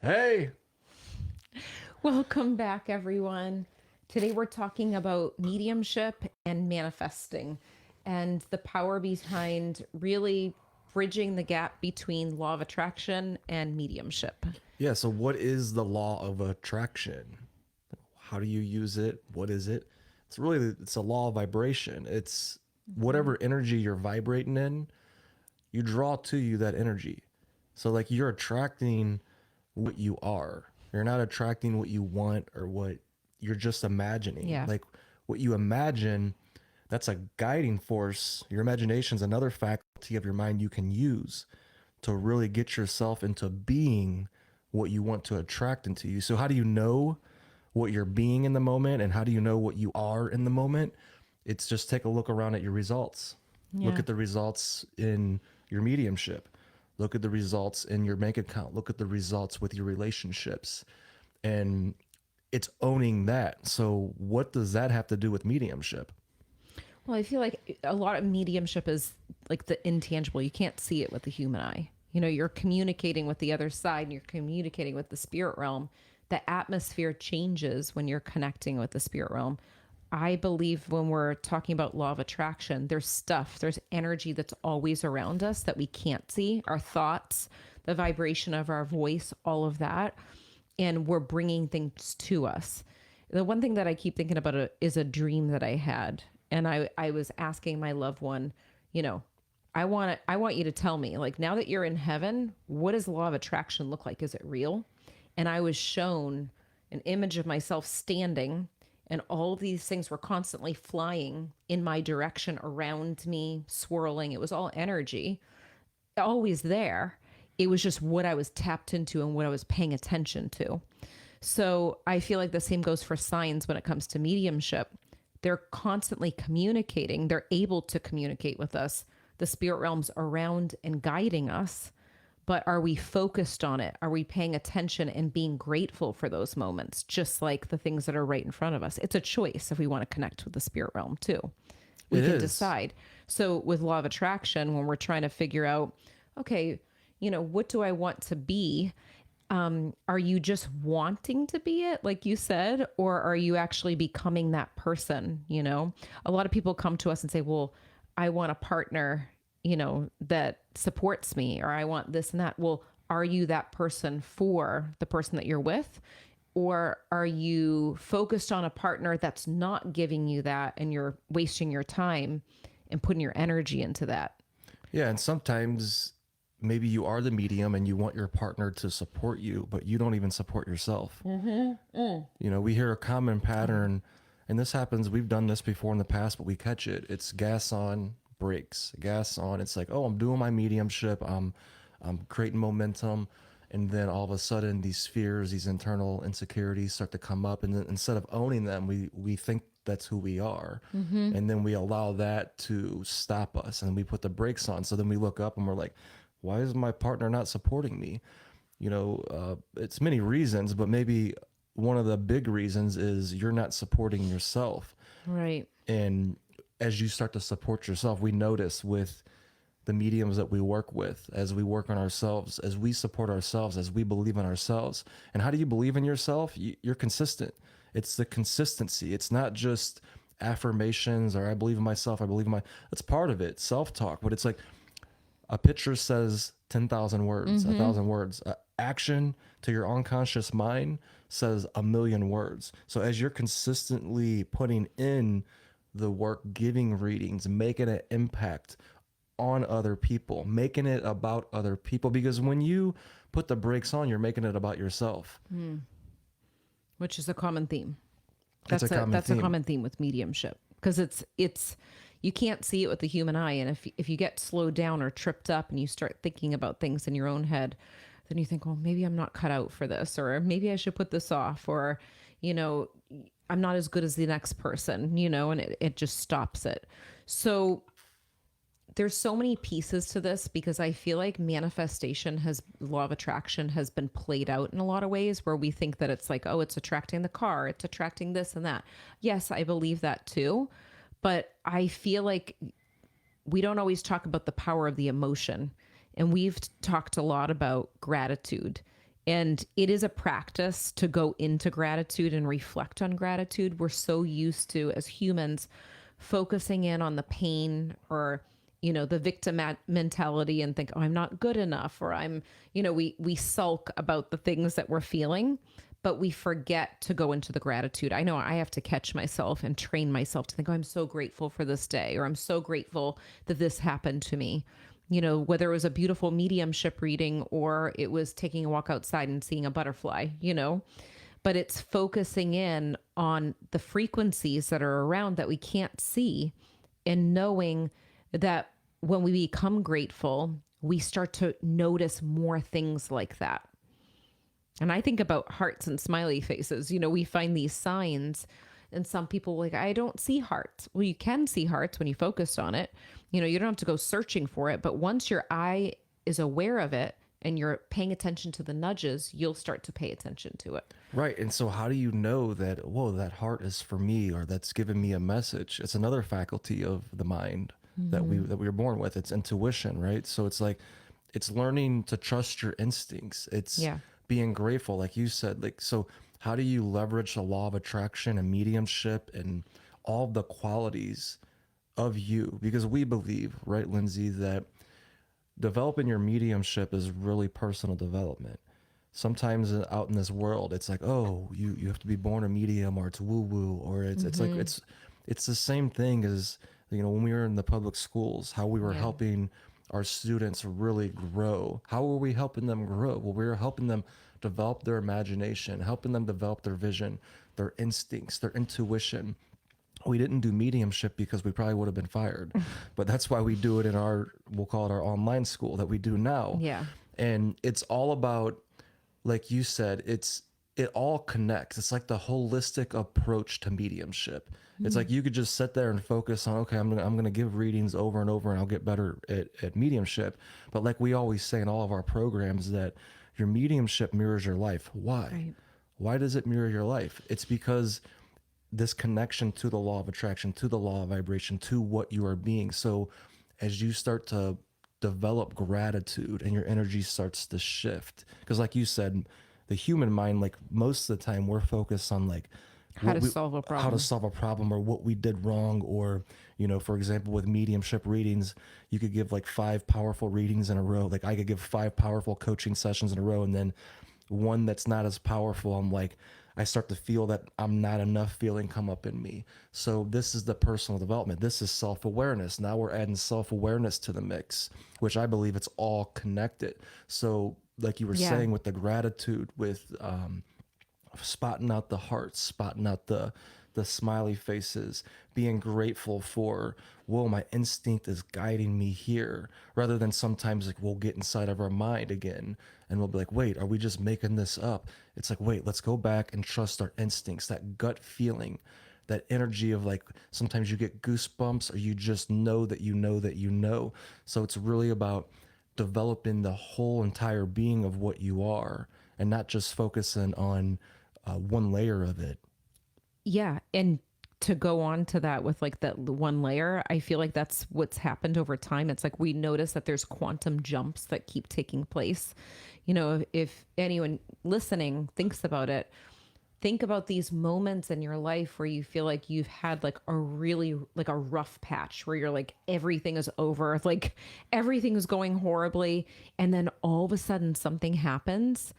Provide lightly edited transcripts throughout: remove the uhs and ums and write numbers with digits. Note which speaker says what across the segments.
Speaker 1: Hey,
Speaker 2: Welcome back, everyone. Today we're talking about mediumship and manifesting and the power behind really bridging the gap between law of attraction and mediumship.
Speaker 1: yeah, so what is the law of attraction? How do you use it? What is it? It's a law of vibration. It's
Speaker 2: Hmm.
Speaker 1: whatever energy you're vibrating in, you draw to you that energy. So like you're attracting what you are. You're not attracting what you want or what you're just imagining.
Speaker 2: Yeah.
Speaker 1: Like what you imagine, that's a guiding force. Your imagination's another faculty of your mind you can use to really get yourself into being what you want to attract into you. So, how do you know what you're being in the moment and how do you know what you are in the moment? It's just take a look around at your results. Look
Speaker 2: Yeah.
Speaker 1: at the results in your mediumship. Look at the results in your bank account. Look at the results with your relationships. And it's owning that. So, what does that have to do with mediumship?
Speaker 2: Well, I feel like a lot of mediumship is like the intangible. You can't see it with the human eye. You're communicating with the other side and you're communicating with the spirit realm. The atmosphere changes when you're connecting with the spirit realm. I believe when we're talking about law of attraction, there's energy that's always around us that we can't see, our thoughts, the vibration of our voice, all of that. And we're bringing things to us. The one thing that I keep thinking about is a dream that I had. And I was asking my loved one, you know, I want you to tell me, like, now that you're in heaven, what does the law of attraction look like? Is it real? And I was shown an image of myself standing, and all of these things were constantly flying in my direction, around me, swirling. It was all energy, always there. It was just what I was tapped into and what I was paying attention to. So I feel like the same goes for signs when it comes to mediumship. They're constantly communicating, they're able to communicate with us, the spirit realms around and guiding us. But are we focused on it? Are we paying attention and being grateful for those moments, just like the things that are right in front of us? It's a choice if we want to connect with the spirit realm too. We
Speaker 1: It
Speaker 2: can
Speaker 1: is.
Speaker 2: decide. So with law of attraction, when we're trying to figure out, okay, what do I want to be? Are you just wanting to be it, like you said, or are you actually becoming that person? A lot of people come to us and say, well, I want a partner, that supports me, or I want this and that. Well, are you that person for the person that you're with? Or are you focused on a partner that's not giving you that and you're wasting your time and putting your energy into that?
Speaker 1: Yeah, and sometimes maybe you are the medium and you want your partner to support you, but you don't even support yourself.
Speaker 2: Mm-hmm. Mm.
Speaker 1: We hear a common pattern, and this happens, we've done this before in the past, but we catch it. It's gas on, brakes, gas on. It's like, oh, I'm doing my mediumship, I'm creating momentum. And then all of a sudden, these fears, these internal insecurities start to come up. And then instead of owning them, we think that's who we are.
Speaker 2: Mm-hmm.
Speaker 1: And then we allow that to stop us and we put the brakes on. So then we look up and we're like, why is my partner not supporting me? It's many reasons, but maybe one of the big reasons is you're not supporting yourself.
Speaker 2: Right.
Speaker 1: And as you start to support yourself, we notice with the mediums that we work with, as we work on ourselves, as we support ourselves, as we believe in ourselves. And how do you believe in yourself? You're consistent. It's the consistency. It's not just affirmations or I believe in myself, I believe in my, that's part of it, self-talk. But it's like a picture says 10,000 words, a
Speaker 2: Mm-hmm.
Speaker 1: thousand words. Action to your unconscious mind says a million words. So as you're consistently putting in the work, giving readings, making an impact on other people, making it about other people, because when you put the brakes on, you're making it about yourself.
Speaker 2: Mm. Which is a common theme.
Speaker 1: It's a common
Speaker 2: That's a
Speaker 1: theme.
Speaker 2: common theme with mediumship because it's you can't see it with the human eye, and if you get slowed down or tripped up and you start thinking about things in your own head, then you think, well, maybe I'm not cut out for this, or maybe I should put this off, or you know I'm not as good as the next person, and it just stops it. So there's so many pieces to this because I feel like manifestation has law of attraction has been played out in a lot of ways where we think that it's like, oh, it's attracting the car, it's attracting this and that. Yes, I believe that too. But I feel like we don't always talk about the power of the emotion. And we've talked a lot about gratitude And it is a practice to go into gratitude and reflect on gratitude. We're so used to, as humans, focusing in on the pain or, the victim mentality and think, oh, I'm not good enough, or we sulk about the things that we're feeling, but we forget to go into the gratitude. I know I have to catch myself and train myself to think, oh, I'm so grateful for this day, or I'm so grateful that this happened to me. Whether it was a beautiful mediumship reading or it was taking a walk outside and seeing a butterfly, but it's focusing in on the frequencies that are around that we can't see, and knowing that when we become grateful, we start to notice more things like that. And I think about hearts and smiley faces. We find these signs, and some people like, I don't see hearts. Well, you can see hearts when you focus on it. You don't have to go searching for it, but once your eye is aware of it and you're paying attention to the nudges, you'll start to pay attention to it.
Speaker 1: Right. And so how do you know that, whoa, that heart is for me, or that's giving me a message? It's another faculty of the mind that we were born with. It's intuition, right? So it's like, it's learning to trust your instincts. It's being grateful, like you said. Like, so how do you leverage the law of attraction and mediumship and all the qualities of you? Because we believe, right, Lindsay, that developing your mediumship is really personal development. Sometimes out in this world, it's like, oh, you have to be born a medium, or it's woo woo, or it's like it's the same thing as when we were in the public schools, how we were helping our students really grow. How were we helping them grow? Well, we were helping them develop their imagination, helping them develop their vision, their instincts, their intuition. We didn't do mediumship because we probably would have been fired, but that's why we do it in we'll call it our online school that we do now.
Speaker 2: Yeah.
Speaker 1: And it's all about, like you said, it all connects. It's like the holistic approach to mediumship. It's like you could just sit there and focus on, okay, I'm gonna give readings over and over, and I'll get better at mediumship. But like we always say in all of our programs, that your mediumship mirrors your life. Why?
Speaker 2: Right.
Speaker 1: Why does it mirror your life? It's because this connection to the law of attraction, to the law of vibration, to what you are being. So as you start to develop gratitude and your energy starts to shift, because like you said, the human mind, like most of the time we're focused on like
Speaker 2: how to solve a problem,
Speaker 1: or what we did wrong, or for example, with mediumship readings, you could give like 5 powerful readings in a row. Like I could give 5 powerful coaching sessions in a row, and then one that's not as powerful, I'm like, I start to feel that I'm not enough feeling come up in me. So this is the personal development. This is self-awareness. Now we're adding self-awareness to the mix, which I believe it's all connected. So like you were saying with the gratitude, with spotting out the hearts, spotting out the smiley faces, being grateful for, whoa, my instinct is guiding me here, rather than sometimes like we'll get inside of our mind again and we'll be like, wait, are we just making this up? It's like, wait, let's go back and trust our instincts, that gut feeling, that energy of like, sometimes you get goosebumps, or you just know that you know that you know. So it's really about developing the whole entire being of what you are, and not just focusing on one layer of it.
Speaker 2: Yeah. And to go on to that with like that one layer, I feel like that's what's happened over time. It's like we notice that there's quantum jumps that keep taking place. If anyone listening thinks about it, think about these moments in your life where you feel like you've had like a really like a rough patch where you're like, everything is over, like everything is going horribly. And then all of a sudden something happens,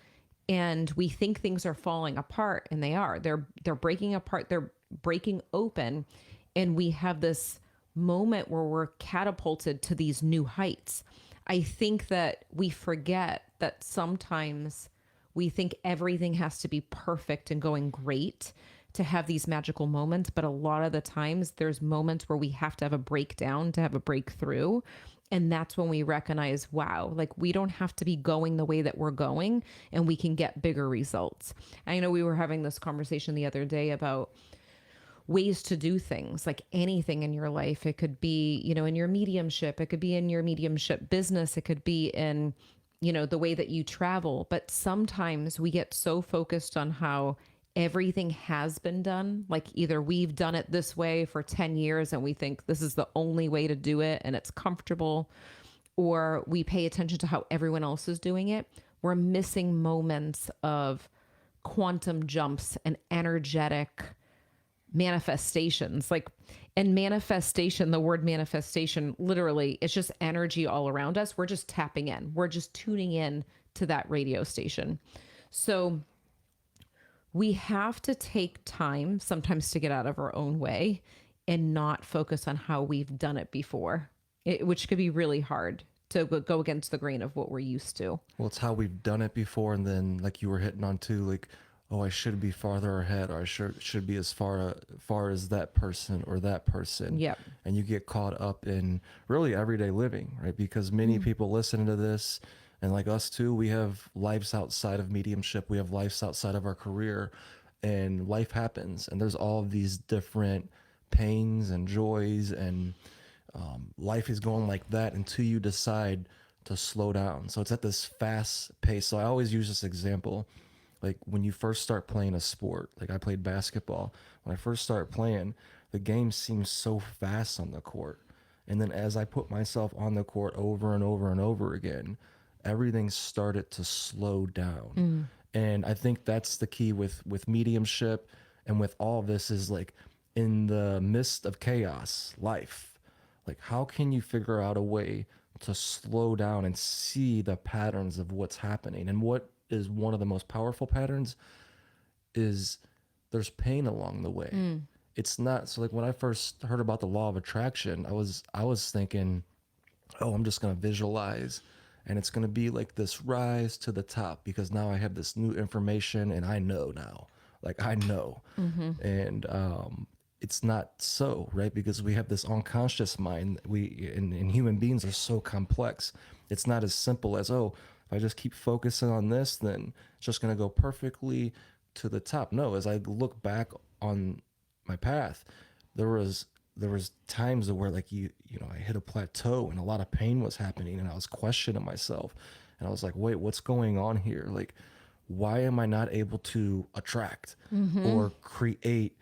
Speaker 2: and we think things are falling apart, and they are. They're breaking apart. They're breaking open, and we have this moment where we're catapulted to these new heights. I think that we forget that sometimes we think everything has to be perfect and going great to have these magical moments, but a lot of the times there's moments where we have to have a breakdown to have a breakthrough. And that's when we recognize, wow, like we don't have to be going the way that we're going, and we can get bigger results. I know we were having this conversation the other day about ways to do things, like anything in your life. It could be, in your mediumship, it could be in your mediumship business, it could be in, the way that you travel. But sometimes we get so focused on how everything has been done. Like either we've done it this way for 10 years and we think this is the only way to do it and it's comfortable, or we pay attention to how everyone else is doing it. we're missing moments of quantum jumps and energetic manifestations. Like, and manifestation, the word manifestation, literally, it's just energy all around us. We're just tapping in. We're just tuning in to that radio station. So we have to take time sometimes to get out of our own way and not focus on how we've done it before, which could be really hard to go against the grain of what we're used to.
Speaker 1: Well, it's how we've done it before, and then like you were hitting on too, like, oh, I should be farther ahead, or I should be as far as that person or that person.
Speaker 2: Yep.
Speaker 1: And you get caught up in really everyday living, right? Because many people listening to this, and like us too, we have lives outside of mediumship. We have lives outside of our career, and life happens, and there's all of these different pains and joys, and life is going like that until you decide to slow down. So it's at this fast pace. So I always use this example, like when you first start playing a sport, like I played basketball. When I first started playing, the game seems so fast on the court. And then as I put myself on the court over and over and over again, everything started to slow down. And I think that's the key with mediumship and with all of this is like in the midst of chaos, life, like how can you figure out a way to slow down and see the patterns of what's happening? And what is one of the most powerful patterns is there's pain along the way. It's not so like when I first heard about the law of attraction, I was thinking, oh, I'm just going to visualize and it's going to be like this rise to the top because now I have this new information and I know now. Like I know. And it's not so, right? Because we have this unconscious mind. And human beings are so complex. It's not as simple as, oh, if I just keep focusing on this, then it's just going to go perfectly to the top. No, as I look back on my path, there was times where like you know I hit a plateau and a lot of pain was happening and I was questioning myself and I was like, wait, what's going on here? Like, why am I not able to attract or create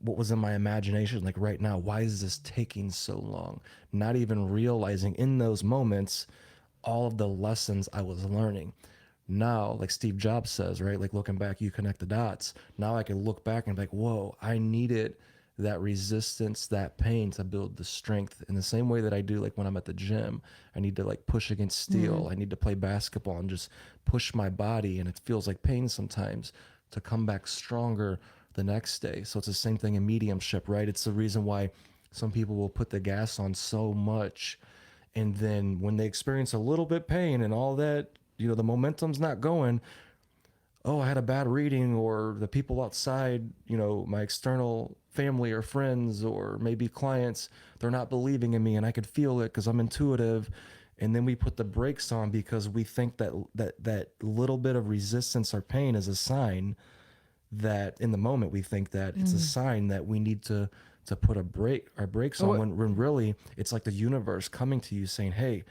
Speaker 1: what was in my imagination? Like right now, why is this taking so long? Not even realizing in those moments all of the lessons I was learning. Now, like Steve Jobs says, right? Like looking back, you connect the dots. Now I can look back and be like, whoa, I needed that resistance, that pain to build the strength in the same way that I do like when I'm at the gym. I need to like push against steel. I need to play basketball and just push my body. And it feels like pain sometimes to come back stronger the next day. So it's the same thing in mediumship, right? It's the reason why some people will put the gas on so much. And then when they experience a little bit pain and all that, you know, the momentum's not going, oh, I had a bad reading, or the people outside, you know, my external family or friends or maybe clients, they're not believing in me and I could feel it because I'm intuitive. And then we put the brakes on because we think that little bit of resistance or pain is a sign that in the moment we think that it's a sign that we need to put our brakes on when really it's like the universe coming to you saying, hey,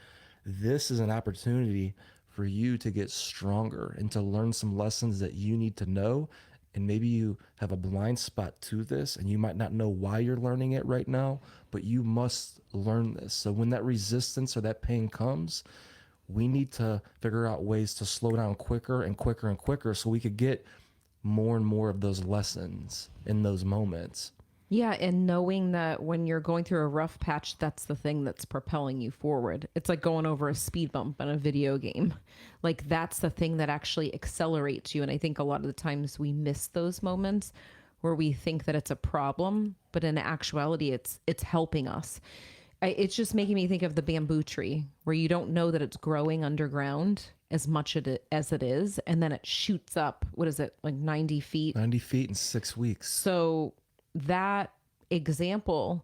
Speaker 1: this is an opportunity for you to get stronger and to learn some lessons that you need to know. And maybe you have a blind spot to this and you might not know why you're learning it right now, but you must learn this. So when that resistance or that pain comes, we need to figure out ways to slow down quicker and quicker and quicker so we could get more and more of those lessons in those moments.
Speaker 2: Yeah, and knowing that when you're going through a rough patch, that's the thing that's propelling you forward. It's like going over a speed bump in a video game. Like that's the thing that actually accelerates you. And I think a lot of the times we miss those moments where we think that it's a problem, but in actuality, it's helping us. It's just making me think of the bamboo tree where you don't know that it's growing underground as much as it is. And then it shoots up, what is it, like 90 feet?
Speaker 1: 90 feet in 6 weeks.
Speaker 2: So that example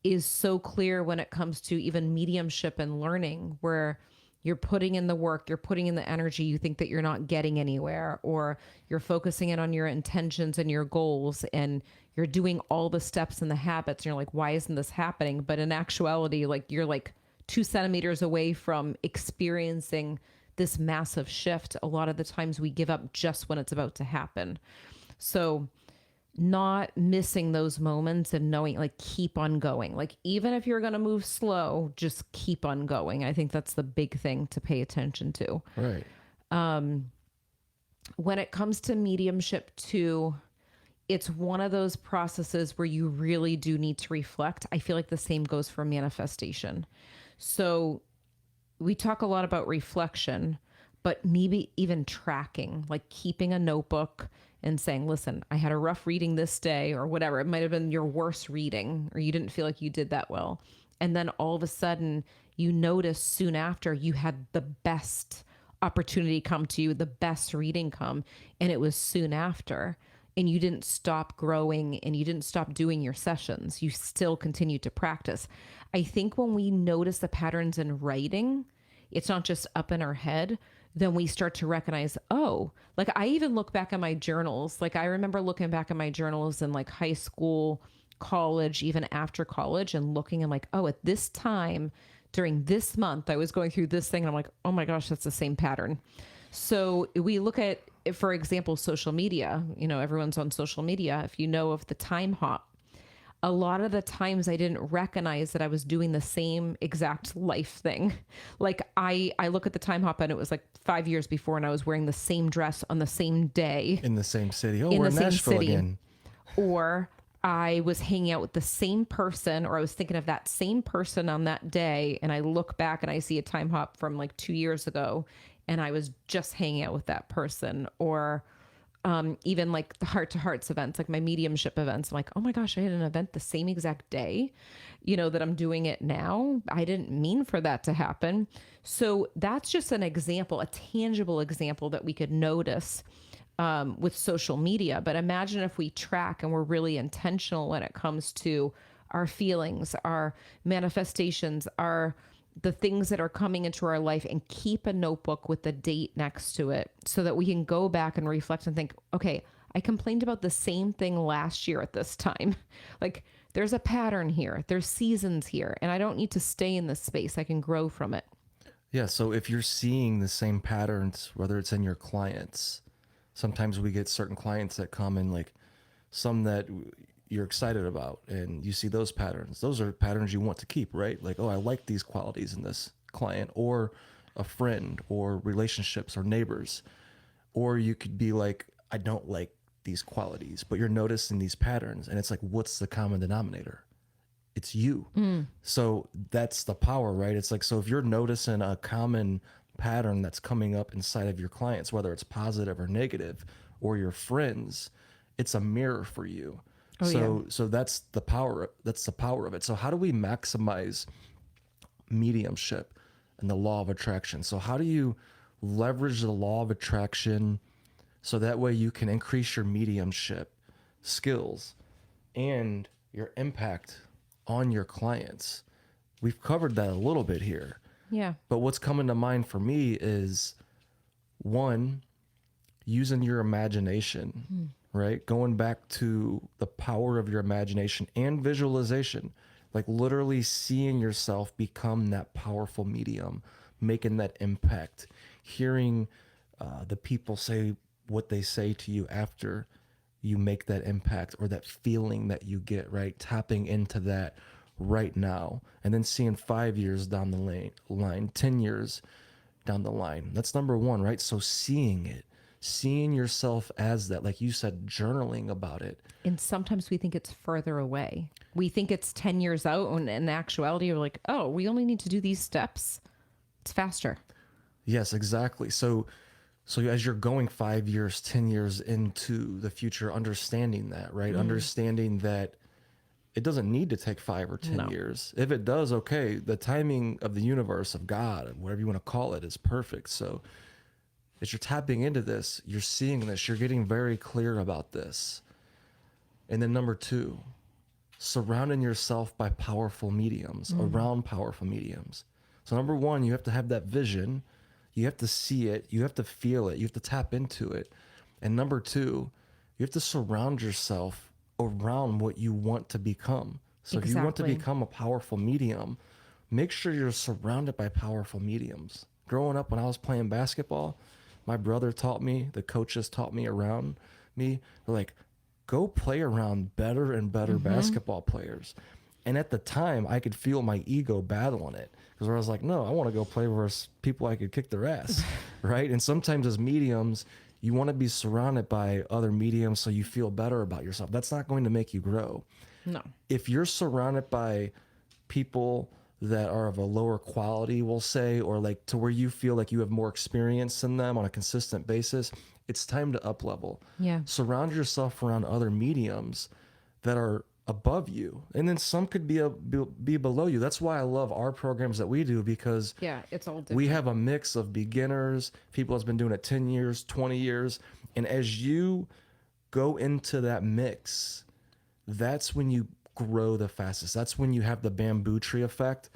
Speaker 2: is so clear when it comes to even mediumship and learning, where you're putting in the work, you're putting in the energy, you think that you're not getting anywhere, or you're focusing in on your intentions and your goals, and you're doing all the steps and the habits, and you're like, why isn't this happening? But in actuality, like you're like 2 centimeters away from experiencing this massive shift. A lot of the times we give up just when it's about to happen. So not missing those moments and knowing, like, keep on going. Like, even if you're going to move slow, just keep on going. I think that's the big thing to pay attention to.
Speaker 1: Right.
Speaker 2: When it comes to mediumship too, it's one of those processes where you really do need to reflect. I feel like the same goes for manifestation. So we talk a lot about reflection, but maybe even tracking, like keeping a notebook and saying, listen, I had a rough reading this day, or whatever. It might have been your worst reading, or you didn't feel like you did that well. And then all of a sudden you notice soon after you had the best opportunity come to you, the best reading come, and it was soon after. And you didn't stop growing and you didn't stop doing your sessions. You still continued to practice. I think when we notice the patterns in writing, it's not just up in our head, then we start to recognize, oh, like I even look back at my journals. Like I remember looking back at my journals in like high school, college, even after college, and looking, I'm like, oh, at this time during this month, I was going through this thing. And I'm like, oh my gosh, that's the same pattern. So we look at, for example, social media, you know, everyone's on social media. If you know of the time hop, a lot of the times I didn't recognize that I was doing the same exact life thing. Like I look at the time hop and it was like 5 years before and I was wearing the same dress on the same day.
Speaker 1: In the same city. Oh,
Speaker 2: In
Speaker 1: we're
Speaker 2: the
Speaker 1: in
Speaker 2: same
Speaker 1: Nashville
Speaker 2: city.
Speaker 1: again.
Speaker 2: Or I was hanging out with the same person, or I was thinking of that same person on that day. And I look back and I see a time hop from like 2 years ago and I was just hanging out with that person. Or even like the heart to hearts events, like my mediumship events. I'm like, oh my gosh, I had an event the same exact day, you know, that I'm doing it now. I didn't mean for that to happen. So that's just an example, a tangible example that we could notice with social media. But imagine if we track and we're really intentional when it comes to our feelings, our manifestations, the things that are coming into our life, and keep a notebook with the date next to it so that we can go back and reflect and think, okay, I complained about the same thing last year at this time. Like there's a pattern here, there's seasons here, and I don't need to stay in this space. I can grow from it.
Speaker 1: Yeah. So if you're seeing the same patterns, whether it's in your clients, sometimes we get certain clients that come in, like some that you're excited about, and you see those patterns. Those are patterns you want to keep, right? Like, oh, I like these qualities in this client, or a friend, or relationships, or neighbors. Or you could be like, I don't like these qualities, but you're noticing these patterns, and it's like, what's the common denominator? It's you. So that's the power, right? It's like, so if you're noticing a common pattern that's coming up inside of your clients, whether it's positive or negative, or your friends, it's a mirror for you.
Speaker 2: Oh, yeah.
Speaker 1: So that's the power. That's the power of it. So how do we maximize mediumship and the law of attraction? So how do you leverage the law of attraction so that way you can increase your mediumship skills and your impact on your clients? We've covered that a little bit here.
Speaker 2: Yeah.
Speaker 1: But what's coming to mind for me is, one, using your imagination, right? Going back to the power of your imagination and visualization, like literally seeing yourself become that powerful medium, making that impact, hearing the people say what they say to you after you make that impact, or that feeling that you get, right? Tapping into that right now, and then seeing 5 years down the line, 10 years down the line. That's number one, right? So seeing it, seeing yourself as that, like you said, journaling about it.
Speaker 2: And sometimes we think it's further away. We think it's 10 years out, and in actuality, we're like, oh, we only need to do these steps. It's faster.
Speaker 1: Yes, exactly. So as you're going 5 years, 10 years into the future, understanding that, right? Understanding that it doesn't need to take 5 or 10 years. If it does, okay, the timing of the universe, of God, whatever you want to call it, is perfect. So as you're tapping into this, you're seeing this, you're getting very clear about this. And then number two, surrounding yourself by powerful mediums, around powerful mediums. So number one, you have to have that vision. You have to see it. You have to feel it. You have to tap into it. And number two, you have to surround yourself around what you want to become. So if you want to
Speaker 2: Exactly.
Speaker 1: become a powerful medium, make sure you're surrounded by powerful mediums. Growing up, when I was playing basketball, my brother taught me, the coaches taught me around me, they're like, go play around better and better basketball players. And at the time, I could feel my ego battling it because I was like, no, I want to go play versus people I could kick their ass, right? And sometimes as mediums, you want to be surrounded by other mediums so you feel better about yourself. That's not going to make you grow.
Speaker 2: No.
Speaker 1: If you're surrounded by people that are of a lower quality, we'll say, or like to where you feel like you have more experience than them on a consistent basis, it's time to up level.
Speaker 2: Yeah.
Speaker 1: Surround yourself around other mediums that are above you, and then some could be below you. That's why I love our programs that we do, because
Speaker 2: Yeah, it's all different.
Speaker 1: we have a mix of beginners, people that's been doing it 10 years, 20 years, and as you go into that mix, that's when you grow the fastest. That's when you have the bamboo tree effect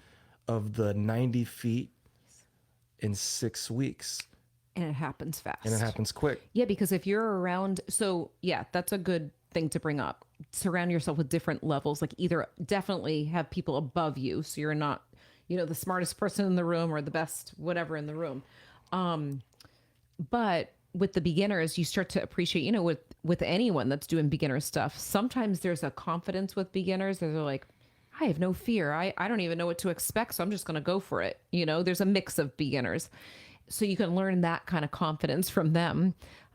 Speaker 1: of the 90 feet in 6 weeks.
Speaker 2: And it happens fast.
Speaker 1: And it happens quick.
Speaker 2: Yeah, because if you're around, so yeah, that's a good thing to bring up. Surround yourself with different levels. Like either definitely have people above you, so you're not, the smartest person in the room or the best whatever in the room. But with the beginners, you start to appreciate, with anyone that's doing beginner stuff, sometimes there's a confidence with beginners that they're like, I have no fear. I don't even know what to expect, so I'm just going to go for it. There's a mix of beginners. So you can learn that kind of confidence from them.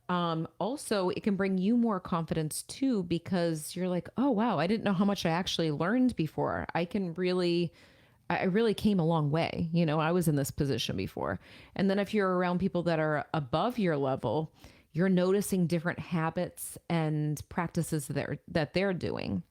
Speaker 2: Also, it can bring you more confidence too, because you're like, oh, wow, I didn't know how much I actually learned before. I really came a long way. I was in this position before. And then if you're around people that are above your level, you're noticing different habits and practices that they're doing.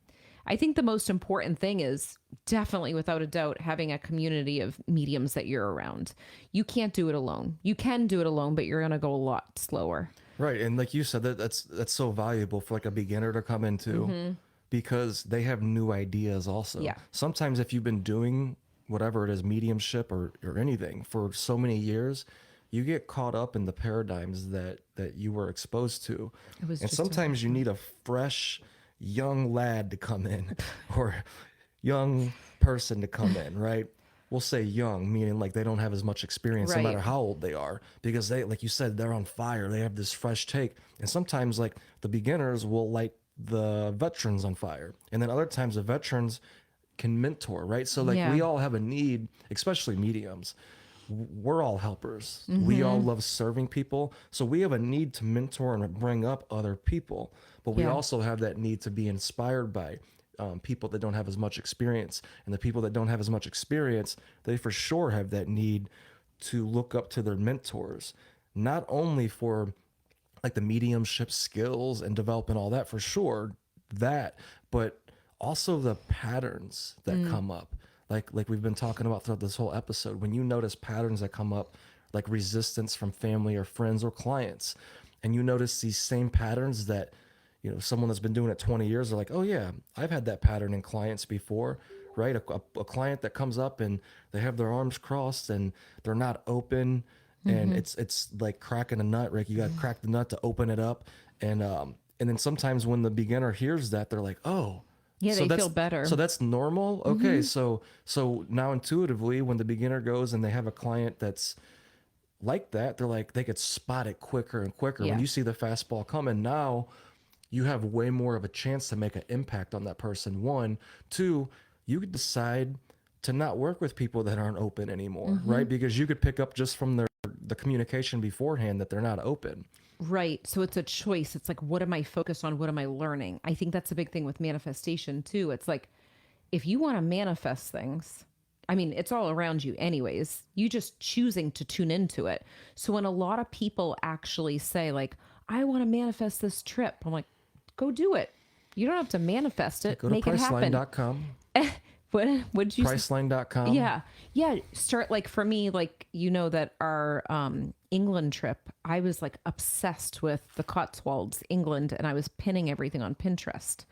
Speaker 2: I think the most important thing is definitely, without a doubt, having a community of mediums that you're around. You can't do it alone. You can do it alone, but you're going to go a lot slower.
Speaker 1: Right. And like you said, that's so valuable for like a beginner to come into because they have new ideas also.
Speaker 2: Yeah.
Speaker 1: Sometimes if you've been doing whatever it is, mediumship or anything for so many years, you get caught up in the paradigms that you were exposed to. And sometimes you need a fresh young lad to come in or young person to come in, right? We'll say young, meaning like they don't have as much experience no matter how old they are, because they, like you said, they're on fire. They have this fresh take. And sometimes like the beginners will light the veterans on fire. And then other times the veterans can mentor, right? So like we all have a need, especially mediums. We're all helpers. We all love serving people. So we have a need to mentor and bring up other people. But we also have that need to be inspired by people that don't have as much experience. And the people that don't have as much experience, they for sure have that need to look up to their mentors, not only for like the mediumship skills and developing all that for sure, but also the patterns that come up. Like we've been talking about throughout this whole episode, when you notice patterns that come up, like resistance from family or friends or clients, and you notice these same patterns that, someone that's been doing it 20 years are like, oh yeah, I've had that pattern in clients before, right? A client that comes up and they have their arms crossed and they're not open, and it's like cracking a nut, right? You got to crack the nut to open it up. And then sometimes when the beginner hears that, they're like, oh,
Speaker 2: yeah,
Speaker 1: so
Speaker 2: they feel better.
Speaker 1: So that's normal. Okay. So now intuitively, when the beginner goes and they have a client that's like that, they're like, they could spot it quicker and quicker.
Speaker 2: Yeah.
Speaker 1: When you see the fastball coming, now you have way more of a chance to make an impact on that person. 1, 2, you could decide to not work with people that aren't open anymore, right? Because you could pick up just from the communication beforehand that they're not open.
Speaker 2: Right. So it's a choice. It's like, what am I focused on? What am I learning? I think that's a big thing with manifestation too. It's like, if you want to manifest things, I mean, it's all around you anyways. You just choosing to tune into it. So when a lot of people actually say like, I want to manifest this trip, I'm like, go do it. You don't have to manifest it.
Speaker 1: Go to
Speaker 2: Make it happen.
Speaker 1: Priceline.com.
Speaker 2: What'd you say?
Speaker 1: Priceline.com.
Speaker 2: Yeah. Start like for me, like, that our England trip, I was like obsessed with the Cotswolds, England, and I was pinning everything on Pinterest.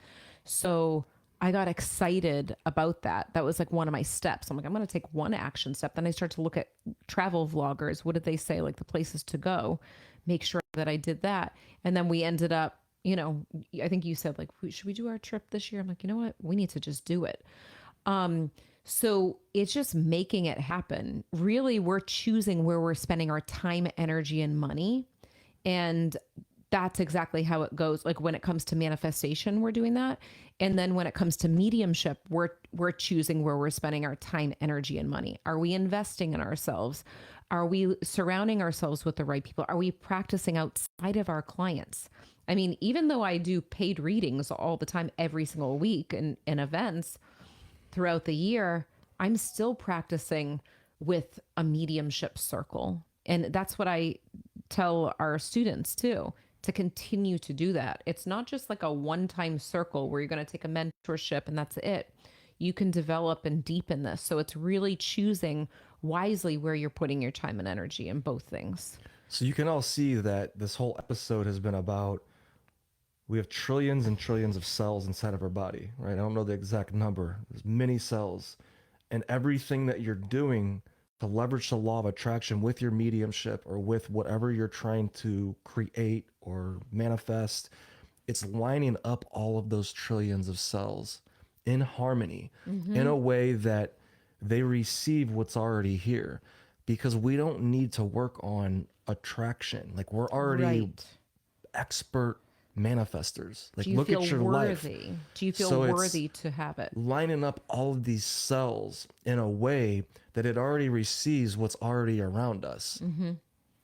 Speaker 2: So I got excited about that. That was like one of my steps. I'm like, I'm going to take one action step. Then I start to look at travel vloggers. What did they say? Like the places to go, make sure that I did that. And then we ended up, I think you said like, should we do our trip this year? I'm like, you know what? We need to just do it. So it's just making it happen. Really, we're choosing where we're spending our time, energy, and money. And that's exactly how it goes. Like when it comes to manifestation, we're doing that. And then when it comes to mediumship, we're choosing where we're spending our time, energy, and money. Are we investing in ourselves? Are we surrounding ourselves with the right people? Are we practicing outside of our clients? I mean, even though I do paid readings all the time, every single week in events throughout the year, I'm still practicing with a mediumship circle. And that's what I tell our students too, to continue to do that. It's not just like a one-time circle where you're going to take a mentorship and that's it. You can develop and deepen this. So it's really choosing wisely where you're putting your time and energy in both things.
Speaker 1: So you can all see that this whole episode has been about, we have trillions and trillions of cells inside of our body, right? I don't know the exact number. There's many cells. And everything that you're doing to leverage the law of attraction with your mediumship or with whatever you're trying to create or manifest, it's lining up all of those trillions of cells in harmony in a way that they receive what's already here, because we don't need to work on attraction. Like we're already
Speaker 2: Right.
Speaker 1: expert manifestors. Like
Speaker 2: Do you
Speaker 1: look
Speaker 2: feel
Speaker 1: at your life.
Speaker 2: worthy? Do you feel
Speaker 1: So it's
Speaker 2: worthy to have it?
Speaker 1: lining up all of these cells in a way that it already receives what's already around us.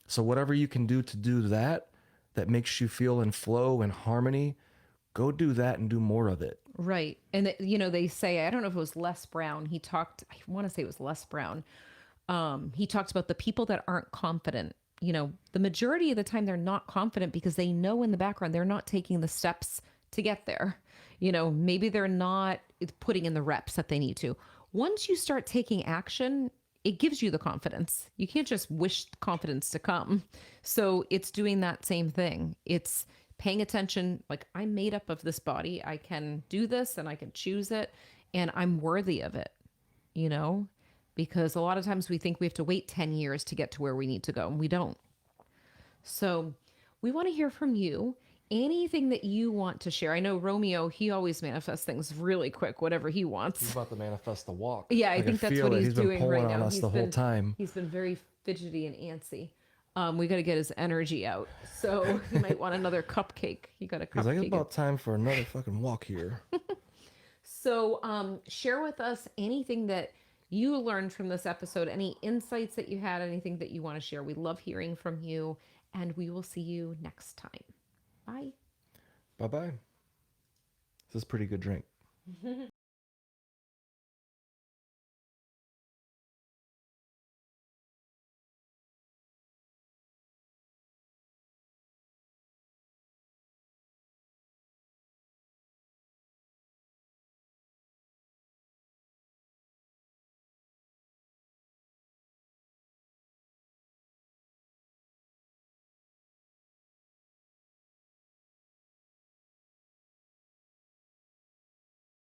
Speaker 1: So whatever you can do to do that, that makes you feel in flow and harmony, go do that and do more of it.
Speaker 2: Right. And, you know, they say, I don't know if it was Les Brown. He talked, I want to say it was Les Brown. He talked about the people that aren't confident. You know, the majority of the time they're not confident because they know in the background they're not taking the steps to get there. You know, maybe they're not putting in the reps that they need to. Once you start taking action, it gives you the confidence. You can't just wish confidence to come. So it's doing that same thing. It's paying attention, like I'm made up of this body. I can do this and I can choose it and I'm worthy of it, you know? Because a lot of times we think we have to wait 10 years to get to where we need to go, and we don't. So we want to hear from you. Anything that you want to share. I know Romeo, he always manifests things really quick, whatever he
Speaker 1: He's
Speaker 2: wants.
Speaker 1: about to manifest the walk.
Speaker 2: Yeah, I
Speaker 1: Like,
Speaker 2: think that's
Speaker 1: feel
Speaker 2: what
Speaker 1: it.
Speaker 2: he's
Speaker 1: been
Speaker 2: doing
Speaker 1: pulling
Speaker 2: right
Speaker 1: on
Speaker 2: now.
Speaker 1: us the whole time.
Speaker 2: He's been very fidgety and antsy. We got to get his energy out. So he might want another cupcake. He got a
Speaker 1: He's like, it's
Speaker 2: cupcake.
Speaker 1: about time for another fucking walk here.
Speaker 2: So share with us anything that you learned from this episode, any insights that you had, anything that you want to share. We love hearing from you, and we will see you next time. Bye.
Speaker 1: Bye-bye. This is a pretty good drink.